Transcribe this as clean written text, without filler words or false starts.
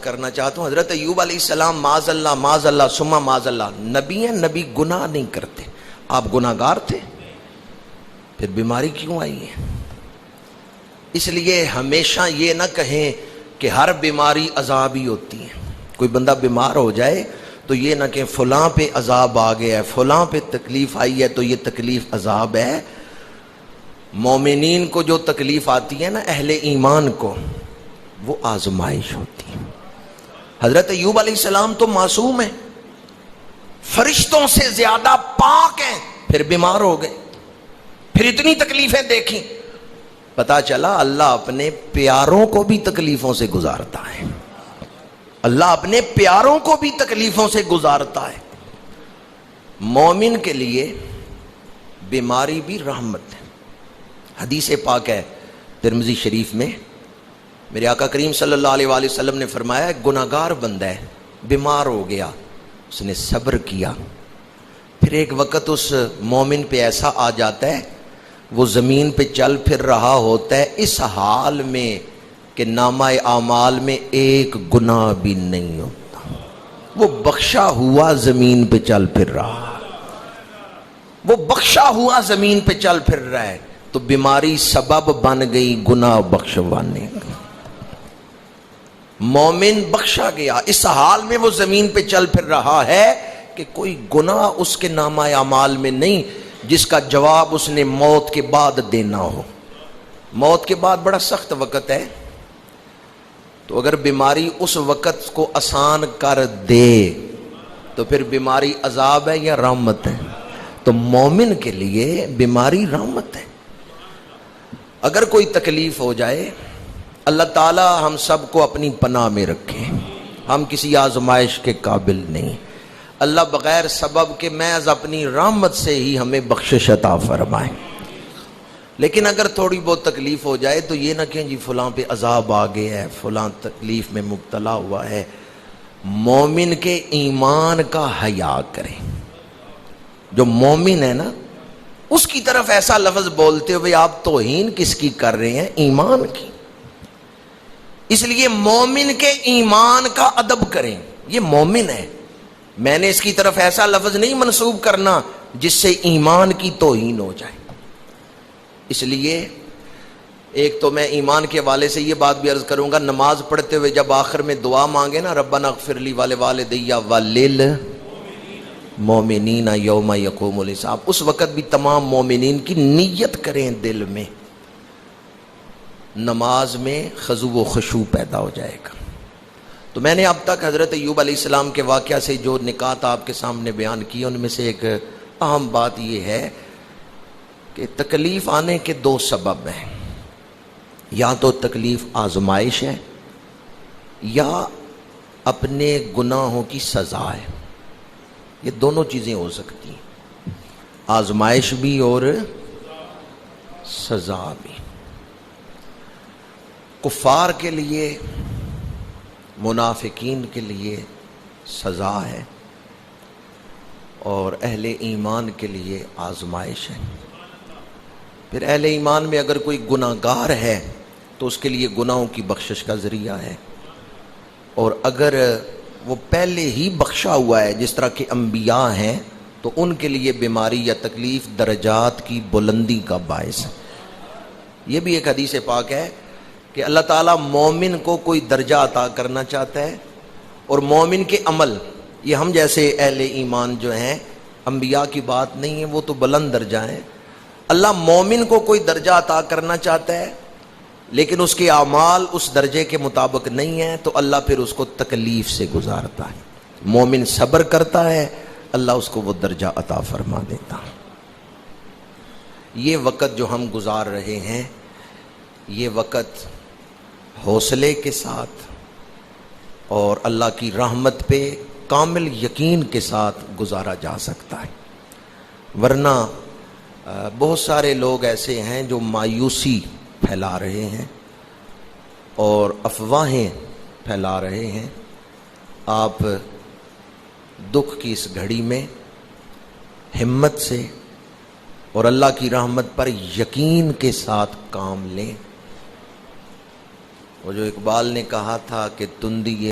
کرنا چاہتا ہوں. حضرت ایوب علیہ السلام معاذ اللہ ثم معاذ اللہ نبی ہیں, نبی گناہ نہیں کرتے. آپ گناہ گار تھے, پھر بیماری کیوں آئی ہے؟ اس لیے ہمیشہ یہ نہ کہیں کہ ہر بیماری عذاب ہی ہوتی ہے. کوئی بندہ بیمار ہو جائے تو یہ نہ کہ فلاں پہ عذاب آ گیا ہے, فلاں پہ تکلیف آئی ہے تو یہ تکلیف عذاب ہے. مومنین کو جو تکلیف آتی ہے نا, اہل ایمان کو, وہ آزمائش ہوتی ہے. حضرت ایوب علیہ السلام تو معصوم ہیں, فرشتوں سے زیادہ پاک ہیں, پھر بیمار ہو گئے, پھر اتنی تکلیفیں دیکھیں. پتا چلا اللہ اپنے پیاروں کو بھی تکلیفوں سے گزارتا ہے. اللہ اپنے پیاروں کو بھی تکلیفوں سے گزارتا ہے. مومن کے لیے بیماری بھی رحمت ہے. حدیث پاک ہے ترمذی شریف میں, میرے آقا کریم صلی اللہ علیہ وآلہ وسلم نے فرمایا, گناہگار بندہ ہے, بیمار ہو گیا, اس نے صبر کیا, پھر ایک وقت اس مومن پہ ایسا آ جاتا ہے, وہ زمین پہ چل پھر رہا ہوتا ہے اس حال میں کہ نامہ اعمال میں ایک گناہ بھی نہیں ہوتا, وہ بخشا ہوا زمین پہ چل پھر رہا, وہ بخشا ہوا زمین پہ چل پھر رہا ہے. تو بیماری سبب بن گئی گناہ بخشوانے کا. مومن بخشا گیا, اس حال میں وہ زمین پہ چل پھر رہا ہے کہ کوئی گناہ اس کے نامہ اعمال میں نہیں, جس کا جواب اس نے موت کے بعد دینا ہو. موت کے بعد بڑا سخت وقت ہے, تو اگر بیماری اس وقت کو آسان کر دے تو پھر بیماری عذاب ہے یا رحمت ہے؟ تو مومن کے لیے بیماری رحمت ہے. اگر کوئی تکلیف ہو جائے, اللہ تعالی ہم سب کو اپنی پناہ میں رکھے, ہم کسی آزمائش کے قابل نہیں. اللہ بغیر سبب کے محض اپنی رحمت سے ہی ہمیں بخشش عطا فرمائے. لیکن اگر تھوڑی بہت تکلیف ہو جائے تو یہ نہ کہیں جی فلاں پہ عذاب آ گیا ہے, فلاں تکلیف میں مبتلا ہوا ہے. مومن کے ایمان کا حیا کریں. جو مومن ہے نا, اس کی طرف ایسا لفظ بولتے ہوئے آپ توہین کس کی کر رہے ہیں؟ ایمان کی. اس لیے مومن کے ایمان کا ادب کریں. یہ مومن ہے, میں نے اس کی طرف ایسا لفظ نہیں منسوب کرنا جس سے ایمان کی توہین ہو جائے. اس لیے ایک تو میں ایمان کے حوالے سے یہ بات بھی عرض کروں گا, نماز پڑھتے ہوئے جب آخر میں دعا مانگے نا, ربنا اغفر لی ولوالدی وللمؤمنین یوم یقوم الحساب, اس وقت بھی تمام مومنین کی نیت کریں دل میں, نماز میں خضوع و خشوع پیدا ہو جائے گا. تو میں نے اب تک حضرت ایوب علیہ السلام کے واقعہ سے جو نکات آپ کے سامنے بیان کی, ان میں سے ایک اہم بات یہ ہے کہ تکلیف آنے کے دو سبب ہیں. یا تو تکلیف آزمائش ہے, یا اپنے گناہوں کی سزا ہے. یہ دونوں چیزیں ہو سکتی ہیں, آزمائش بھی اور سزا بھی. کفار کے لیے, منافقین کے لیے سزا ہے, اور اہل ایمان کے لیے آزمائش ہے. پھر اہل ایمان میں اگر کوئی گناہگار ہے تو اس کے لیے گناہوں کی بخشش کا ذریعہ ہے, اور اگر وہ پہلے ہی بخشا ہوا ہے جس طرح کے انبیاء ہیں تو ان کے لیے بیماری یا تکلیف درجات کی بلندی کا باعث ہے. یہ بھی ایک حدیث پاک ہے کہ اللہ تعالیٰ مومن کو کوئی درجہ عطا کرنا چاہتا ہے, اور مومن کے عمل, یہ ہم جیسے اہل ایمان جو ہیں, انبیاء کی بات نہیں ہے, وہ تو بلند درجہ ہیں. اللہ مومن کو کوئی درجہ عطا کرنا چاہتا ہے لیکن اس کے اعمال اس درجے کے مطابق نہیں ہیں, تو اللہ پھر اس کو تکلیف سے گزارتا ہے. مومن صبر کرتا ہے, اللہ اس کو وہ درجہ عطا فرما دیتا. یہ وقت جو ہم گزار رہے ہیں, یہ وقت حوصلے کے ساتھ اور اللہ کی رحمت پہ کامل یقین کے ساتھ گزارا جا سکتا ہے. ورنہ بہت سارے لوگ ایسے ہیں جو مایوسی پھیلا رہے ہیں اور افواہیں پھیلا رہے ہیں. آپ دکھ کی اس گھڑی میں ہمت سے اور اللہ کی رحمت پر یقین کے ساتھ کام لیں. وہ جو اقبال نے کہا تھا کہ تندی